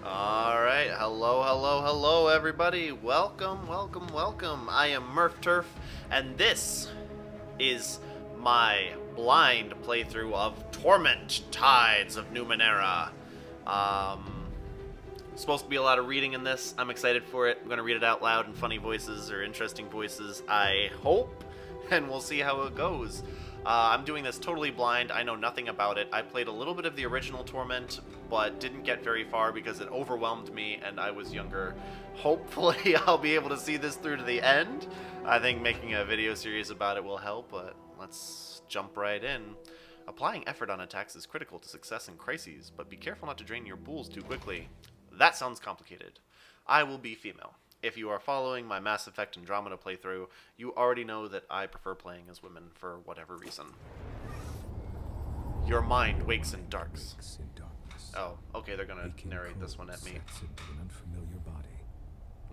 Alright, hello everybody. Welcome. I am Murph Turf, and this is my blind playthrough of Torment, Tides of Numenera. Supposed to be a lot of reading in this. I'm excited for it. I'm going to read it out loud in funny voices or interesting voices, I hope, and we'll see how it goes. I'm doing this totally blind. I know nothing about it. I played a little bit of the original Torment, but didn't get very far because it overwhelmed me and I was younger. Hopefully I'll be able to see this through to the end. I think making a video series about it will help, but let's jump right in. Applying effort on attacks is critical to success in crises, but be careful not to drain your pools too quickly. That sounds complicated. I will be female. If you are following my Mass Effect Andromeda playthrough, you already know that I prefer playing as women for whatever reason. Your mind wakes in darks. Oh, okay, they're gonna narrate this one at me. An unfamiliar body.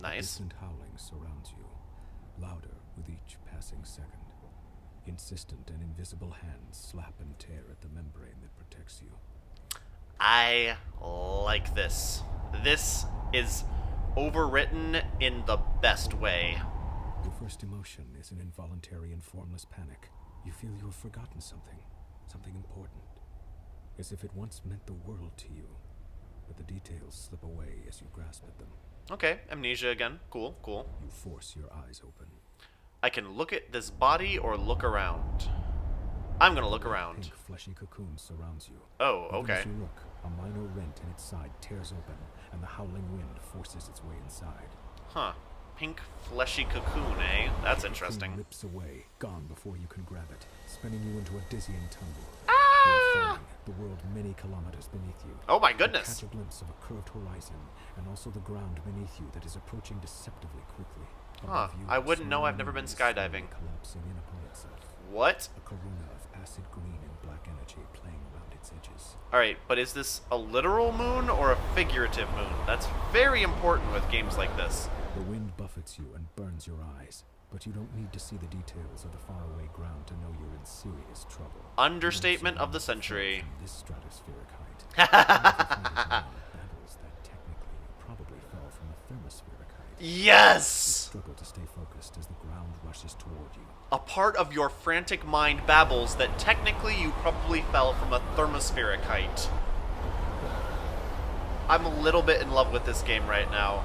Nice. Distant howling surrounds you, louder with each passing second. Insistent and invisible hands slap and tear at the membrane that protects you. I like this. This is overwritten in the best way. Your first emotion is an involuntary and formless panic. You feel you have forgotten something important, as if it once meant the world to you, but the details slip away as you grasp at them. Okay, amnesia again. Cool. You force your eyes open. I can look at this body or look around. I'm gonna look around. Pink, fleshy cocoon surrounds you. Oh, Even okay. as you look, a minor rent in its side tears open, and the howling wind forces its way inside. Huh. Pink, fleshy cocoon, eh? That's The interesting. cocoon rips away, gone before you can grab it, spinning you into a dizzying tumble. Ah! You are falling, the world many kilometers beneath you. Oh my You goodness. catch a glimpse of a curved horizon, and also the ground beneath you that is approaching deceptively quickly. Huh. Above you, I wouldn't know. I've swirling never been winds skydiving. collapsing in upon itself. What? A corona of acid green and black energy playing around its edges. Alright, but is this a literal moon or a figurative moon? That's very important with games like this. The wind buffets you and burns your eyes, but you don't need to see the details of the faraway ground to know you're in serious trouble. Understatement of the century. From this stratospheric height. Babbles that technically you probably fell from a thermospheric height. Yes! Struggle to stay focused as the ground rushes toward you. A part of your frantic mind babbles that technically you probably fell from a thermospheric height. I'm a little bit in love with this game right now.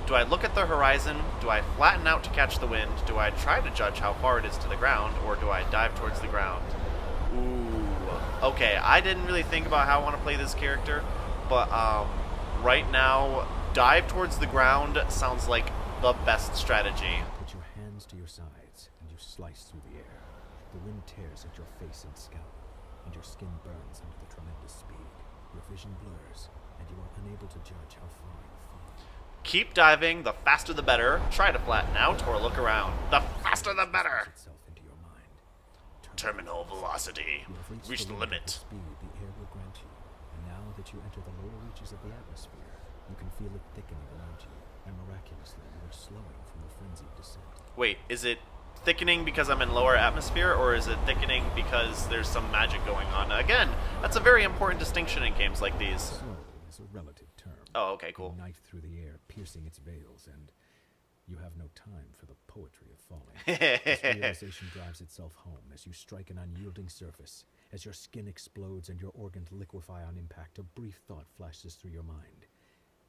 Do I look at the horizon? Do I flatten out to catch the wind? Do I try to judge how far it is to the ground? Or do I dive towards the ground? Ooh. Okay, I didn't really think about how I want to play this character, but right now, dive towards the ground sounds like the best strategy. Put your hands to your sides, and you slice through the air. The wind tears at your face and scalp, and your skin burns under the tremendous speed. Your vision blurs, and you are unable to judge how far you've fallen. Keep diving, the faster the better. Try to flatten out or look around. The faster the better! Itself into your mind. Terminal velocity. You have Reach the limit. speed the air will grant you, and now that you enter the lower reaches of the atmosphere, you can feel it thickening around you, and miraculously you are slowing from the frenzied descent. Wait, is it thickening because I'm in lower atmosphere, or is it thickening because there's some magic going on? Again, that's a very important distinction in games like these. Slow is a relative term. Oh, okay, cool. A knife through the air, piercing its veils, and you have no time for the poetry of falling. This realization drives itself home as you strike an unyielding surface. As your skin explodes and your organs liquefy on impact, a brief thought flashes through your mind.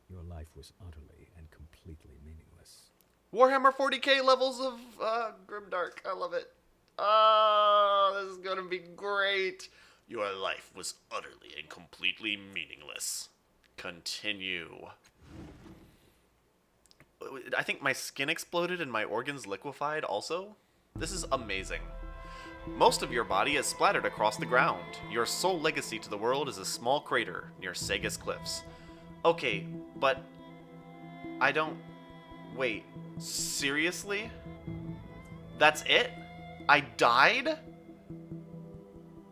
Your life was utterly and completely meaningless. Warhammer 40k levels of Grimdark. I love it. Oh, this is gonna be great. Your life was utterly and completely meaningless. Continue. I think my skin exploded and my organs liquefied also. This is amazing. Most of your body is splattered across the ground. Your sole legacy to the world is a small crater near Sagas Cliffs. Okay, but I don't... Wait, seriously? That's it? I died?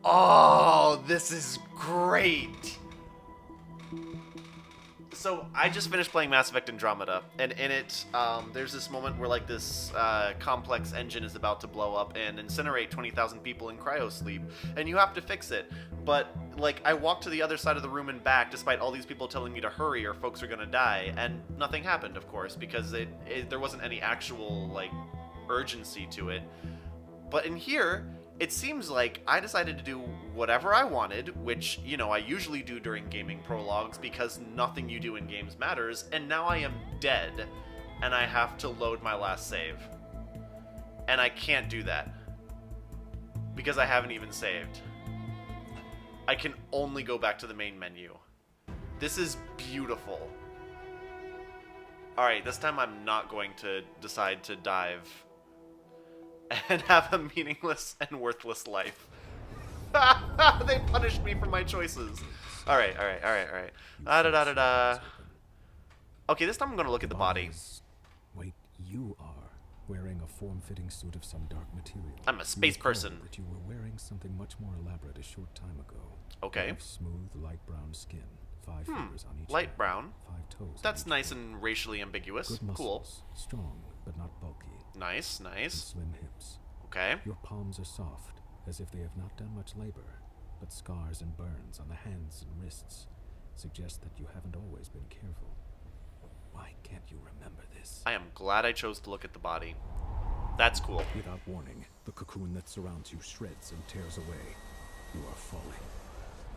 Oh, this is great! So, I just finished playing Mass Effect Andromeda, and in it, there's this moment where, like, this complex engine is about to blow up and incinerate 20,000 people in cryosleep, and you have to fix it. But like, I walked to the other side of the room and back despite all these people telling me to hurry or folks are gonna die, and nothing happened, of course, because there wasn't any actual, like, urgency to it. But in here, it seems like I decided to do whatever I wanted, which, you know, I usually do during gaming prologues because nothing you do in games matters, and now I am dead, and I have to load my last save. And I can't do that because I haven't even saved. I can only go back to the main menu. This is beautiful. Alright, this time I'm not going to decide to dive and have a meaningless and worthless life. They punished me for my choices. Alright. Da-da-da-da-da. Okay, this time I'm gonna look at the body. Wait, you are wearing a form-fitting suit of some dark material. I'm a space You recall person. that you were wearing something much more elaborate a short time ago. Okay. You have smooth, light brown skin, 5 fingers on each Light hand, brown. 5 toes on That's each nice foot. and racially ambiguous. Good Cool. muscles, strong but not bulky, Nice, and nice. slim hips. Okay. Your palms are soft, as if they have not done much labor, but scars and burns on the hands and wrists suggest that you haven't always been careful. Why can't you remember this? I am glad I chose to look at the body. That's cool. Without warning, the cocoon that surrounds you shreds and tears away. You are falling.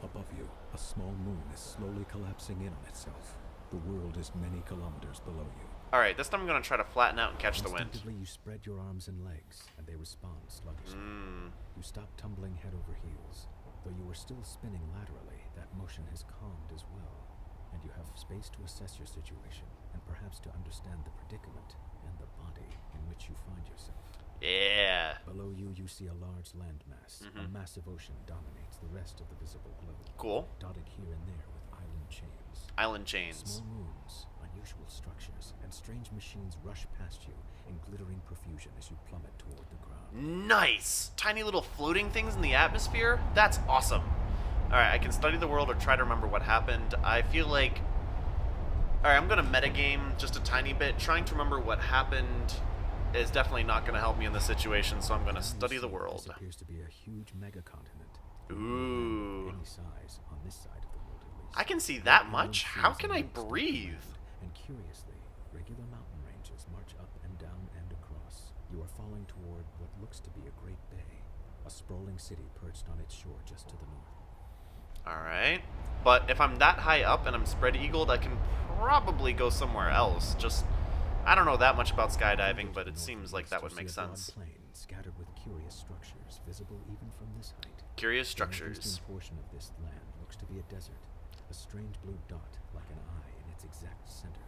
Above you, a small moon is slowly collapsing in on itself. The world is many kilometers below you. Alright, this time I'm going to try to flatten out and catch the wind. Instinctively, you spread your arms and legs, and they respond sluggishly. You stop tumbling head over heels. Though you were still spinning laterally, that motion has calmed as well, and you have space to assess your situation, and perhaps to understand the predicament and the body in which you find yourself. Yeah. Below you, you see a large landmass. A massive ocean dominates the rest of the visible globe. Cool. Dotted here and there with island chains. Island chains. Small moons, unusual structures, and strange machines rush past you in glittering profusion as you plummet toward the ground. Nice! Tiny little floating things in the atmosphere? That's awesome. Alright, I can study the world or try to remember what happened. I feel like... Alright, I'm gonna metagame just a tiny bit. Trying to remember what happened is definitely not gonna help me in this situation, so I'm gonna study the world. This appears to be a huge megacontinent. Ooh. Any size on this side of the world, at least. I can see that much? How can I breathe? And curiously, regular mountain ranges march up and down and across. You are falling toward what looks to be a great bay, a sprawling city perched on its shore just to the north. Alright. But if I'm that high up and I'm spread-eagled, I can probably go somewhere else. Just, I don't know that much about skydiving, but it seems like that would make sense. A broad plain scattered with curious structures, visible even from this height. Curious The structures. northeastern portion of this land looks to be a desert, a strange blue dot like an eye in its exact center.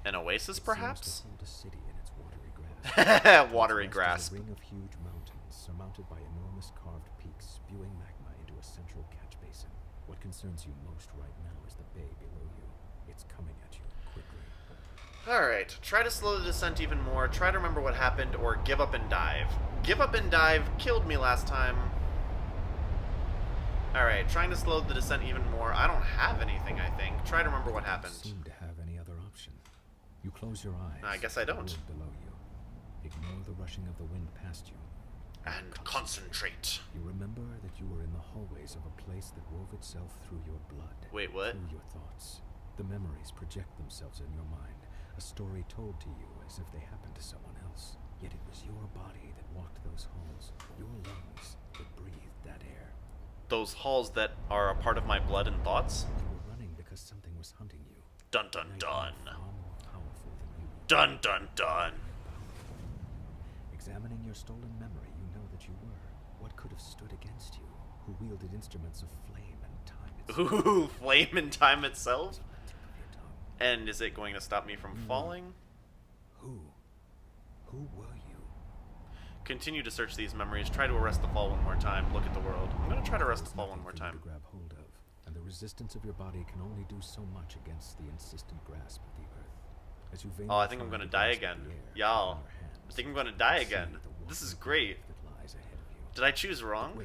An oasis, It perhaps? seems to hold a city in its watery grasp. Watery Its grasp. west is a ring of huge mountains surmounted by enormous carved peaks spewing magma into a central catch basin. What concerns you most right now is the bay below you. It's coming at you quickly. Alright, try to slow the descent even more, try to remember what happened, or give up and dive. Give up and dive killed me last time. Alright, trying to slow the descent even more. I don't have anything, I think. Try to remember what happened. You seem to have any other option. You close your eyes. I guess I don't. Look below you. Ignore the rushing of the wind past you. And concentrate. You remember that you were in the hallways of a place that wove itself through your blood. Wait, what? Through your thoughts. The memories project themselves in your mind, a story told to you as if they happened to someone else. Yet it was your body that walked those halls, your lungs that breathed that air. Those halls that are a part of my blood and thoughts? You were running because something was hunting you. Dun dun Now you dun. are far more powerful than you. Dun dun dun. Examining your stolen memory, you know that you were. What could have stood against you? Who wielded instruments of flame and time itself? Ooh, flame and time itself? Tip of your tongue. And is it going to stop me from falling? Who? Who were you? Continue to search these memories. Try to arrest the fall one more time. Look at the world. I'm going to try to arrest the fall one more Nothing for you time. to grab hold of, and the resistance of your body can only do so much against the insistent grasp of the earth. As you Oh, I think I'm going to die again. Y'all. I think I'm going to die again. This is great. Did I choose wrong?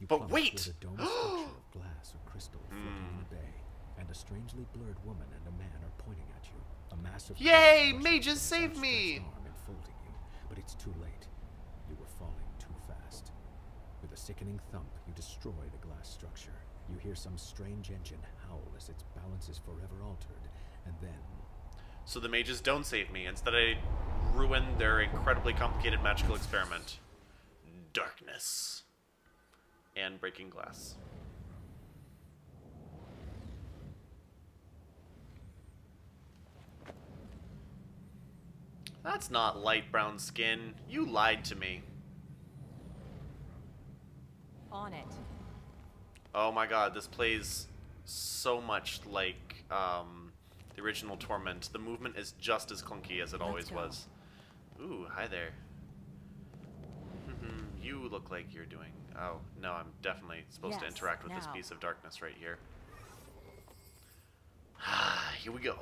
But wait! A domed structure of glass or crystal floating in the bay, and a strangely blurred woman and a man are pointing at you. A massive Yay! force Mages, rushes save from me! its outstretched arm enfolding you, but it's too late. You were falling too fast. With a sickening thump, you destroy the glass structure. You hear some strange engine howl as its balance is forever altered, and then... So the mages don't save me. Instead, I ruin their incredibly complicated magical experiment. Darkness. And breaking glass. That's not light brown skin. You lied to me. On it. Oh my god, this plays so much like the original Torment. The movement is just as clunky as it always was. Ooh, hi there. You look like you're doing... Oh, no, I'm definitely supposed to interact with this piece of darkness right here. Here we go.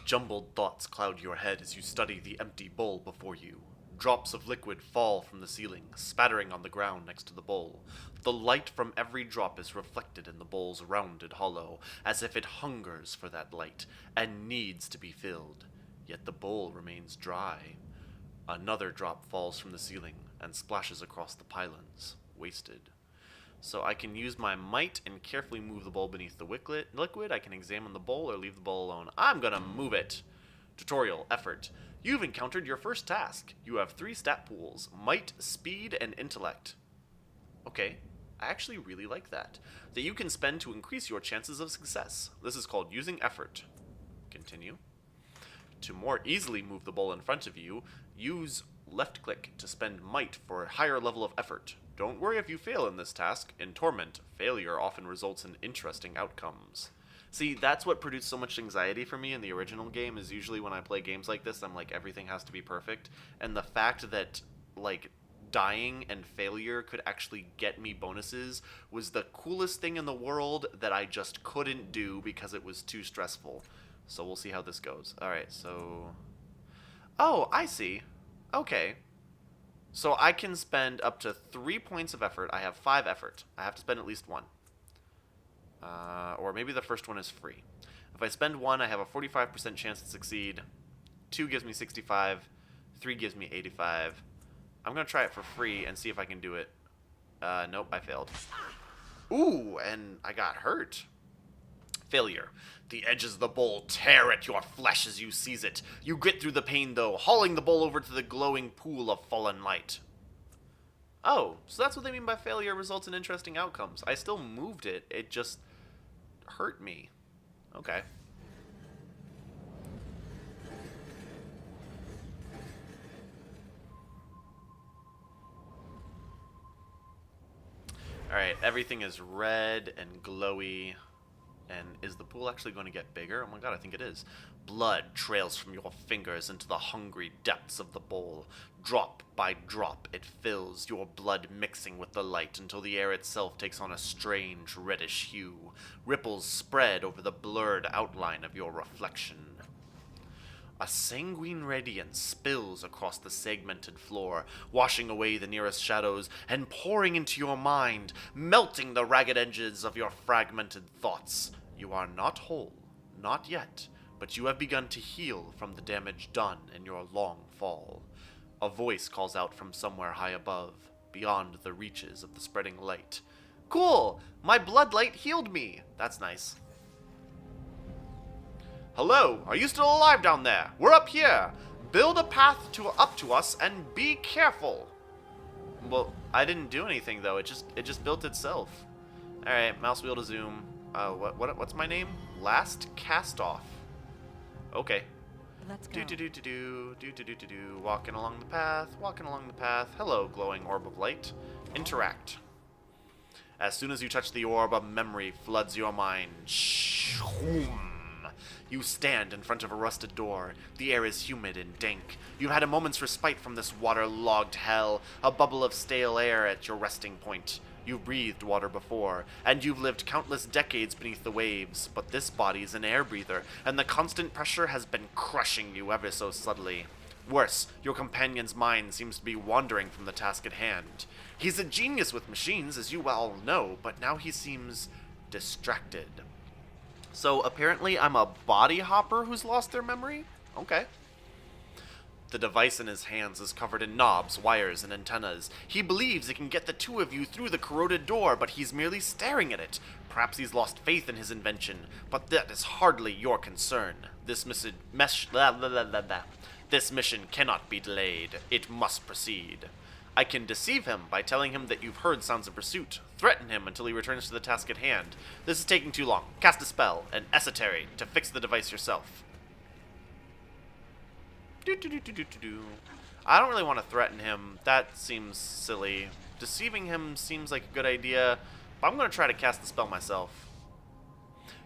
Jumbled thoughts cloud your head as you study the empty bowl before you. Drops of liquid fall from the ceiling, spattering on the ground next to the bowl. The light from every drop is reflected in the bowl's rounded hollow, as if it hungers for that light and needs to be filled. Yet the bowl remains dry. Another drop falls from the ceiling and splashes across the pylons, wasted. So I can use my might and carefully move the bowl beneath the liquid. I can examine the bowl or leave the bowl alone. I'm gonna move it. Tutorial, effort. You've encountered your first task. You have 3 stat pools: might, speed, and intellect. Okay, I actually really like that. That you can spend to increase your chances of success. This is called using effort. Continue. To more easily move the bowl in front of you, use left click to spend might for a higher level of effort. Don't worry if you fail in this task. In Torment, failure often results in interesting outcomes. See, that's what produced so much anxiety for me in the original game, is usually when I play games like this, I'm like, everything has to be perfect. And the fact that, like, dying and failure could actually get me bonuses was the coolest thing in the world that I just couldn't do because it was too stressful. So we'll see how this goes. Alright, so... Oh, I see. Okay. So I can spend up to 3 points of effort. I have 5 effort. I have to spend at least 1. Or maybe the first one is free. If I spend 1, I have a 45% chance to succeed. 2 gives me 65. 3 gives me 85. I'm going to try it for free and see if I can do it. Nope, I failed. Ooh, and I got hurt. Failure. The edges of the bowl tear at your flesh as you seize it. You grit through the pain, though, hauling the bowl over to the glowing pool of fallen light. Oh, so that's what they mean by failure results in interesting outcomes. I still moved it. It just hurt me. Okay. Alright, everything is red and glowy. And is the pool actually going to get bigger? Oh my god, I think it is. Blood trails from your fingers into the hungry depths of the bowl. Drop by drop, it fills, your blood mixing with the light until the air itself takes on a strange reddish hue. Ripples spread over the blurred outline of your reflection. A sanguine radiance spills across the segmented floor, washing away the nearest shadows and pouring into your mind, melting the ragged edges of your fragmented thoughts. You are not whole, not yet, but you have begun to heal from the damage done in your long fall. A voice calls out from somewhere high above, beyond the reaches of the spreading light. Cool! My blood light healed me! That's nice. Hello, are you still alive down there? We're up here. Build a path up to us and be careful. Well, I didn't do anything though. It just built itself. All right, mouse wheel to zoom. What's my name? Last cast off. Okay. Let's go. Walking along the path. Walking along the path. Hello, glowing orb of light. Interact. As soon as you touch the orb, a memory floods your mind. Shoom. You stand in front of a rusted door. The air is humid and dank. You've had a moment's respite from this water-logged hell, a bubble of stale air at your resting point. You've breathed water before, and you've lived countless decades beneath the waves, but this body's an air breather, and the constant pressure has been crushing you ever so subtly. Worse, your companion's mind seems to be wandering from the task at hand. He's a genius with machines, as you well know, but now he seems distracted. So apparently I'm a body hopper who's lost their memory? Okay. The device in his hands is covered in knobs, wires, and antennas. He believes it can get the two of you through the corroded door, but he's merely staring at it. Perhaps he's lost faith in his invention, but that is hardly your concern. This mission cannot be delayed. It must proceed. I can deceive him by telling him that you've heard sounds of pursuit. Threaten him until he returns to the task at hand. This is taking too long. Cast a spell, an esotery, to fix the device yourself. I don't really want to threaten him. That seems silly. Deceiving him seems like a good idea, but I'm going to try to cast the spell myself.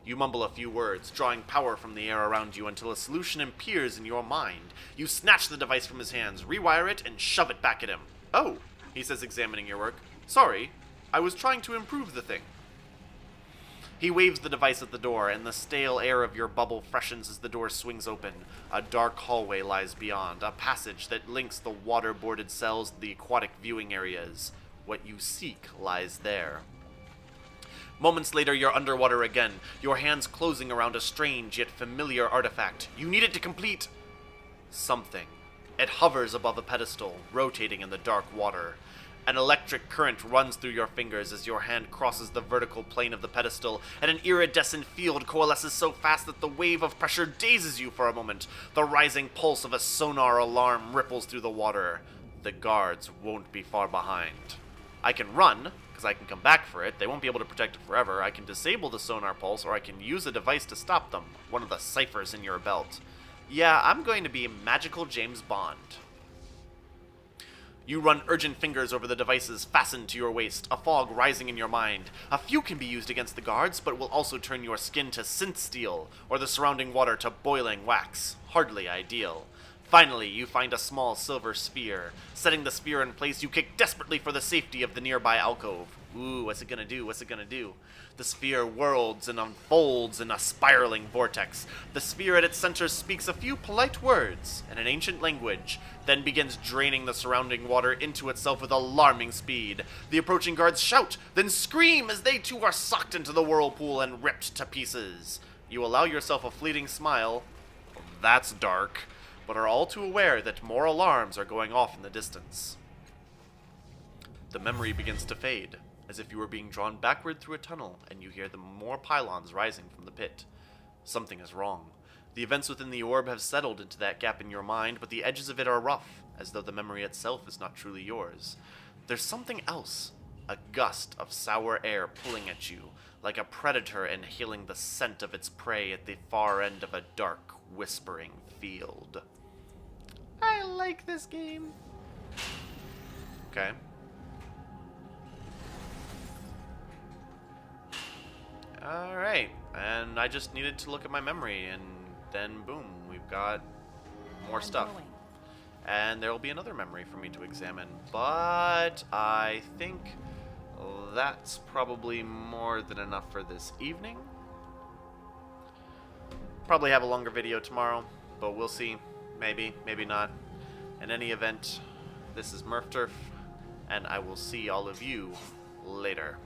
You mumble a few words, drawing power from the air around you until a solution appears in your mind. You snatch the device from his hands, rewire it, and shove it back at him. Oh, he says, examining your work. Sorry, I was trying to improve the thing. He waves the device at the door, and the stale air of your bubble freshens as the door swings open. A dark hallway lies beyond, a passage that links the water-boarded cells to the aquatic viewing areas. What you seek lies there. Moments later, you're underwater again, your hands closing around a strange yet familiar artifact. You need it to complete something. It hovers above a pedestal, rotating in the dark water. An electric current runs through your fingers as your hand crosses the vertical plane of the pedestal, and an iridescent field coalesces so fast that the wave of pressure dazes you for a moment. The rising pulse of a sonar alarm ripples through the water. The guards won't be far behind. I can run, because I can come back for it. They won't be able to protect it forever. I can disable the sonar pulse, or I can use a device to stop them, one of the ciphers in your belt. Yeah, I'm going to be magical James Bond. You run urgent fingers over the devices fastened to your waist, a fog rising in your mind. A few can be used against the guards, but will also turn your skin to synth steel, or the surrounding water to boiling wax. Hardly ideal. Finally, you find a small silver sphere. Setting the sphere in place, you kick desperately for the safety of the nearby alcove. Ooh, what's it gonna do? What's it gonna do? The sphere whirls and unfolds in a spiraling vortex. The sphere at its center speaks a few polite words in an ancient language, then begins draining the surrounding water into itself with alarming speed. The approaching guards shout, then scream as they too are sucked into the whirlpool and ripped to pieces. You allow yourself a fleeting smile. That's dark, but are all too aware that more alarms are going off in the distance. The memory begins to fade, as if you were being drawn backward through a tunnel, and you hear the more pylons rising from the pit. Something is wrong. The events within the orb have settled into that gap in your mind, but the edges of it are rough, as though the memory itself is not truly yours. There's something else, a gust of sour air pulling at you, like a predator inhaling the scent of its prey at the far end of a dark, whispering field. I like this game. Okay. Alright, and I just needed to look at my memory, and then boom, we've got more stuff. And there will be another memory for me to examine, but I think that's probably more than enough for this evening. Probably have a longer video tomorrow, but we'll see. Maybe, maybe not. In any event, this is MurphTurf, and I will see all of you later.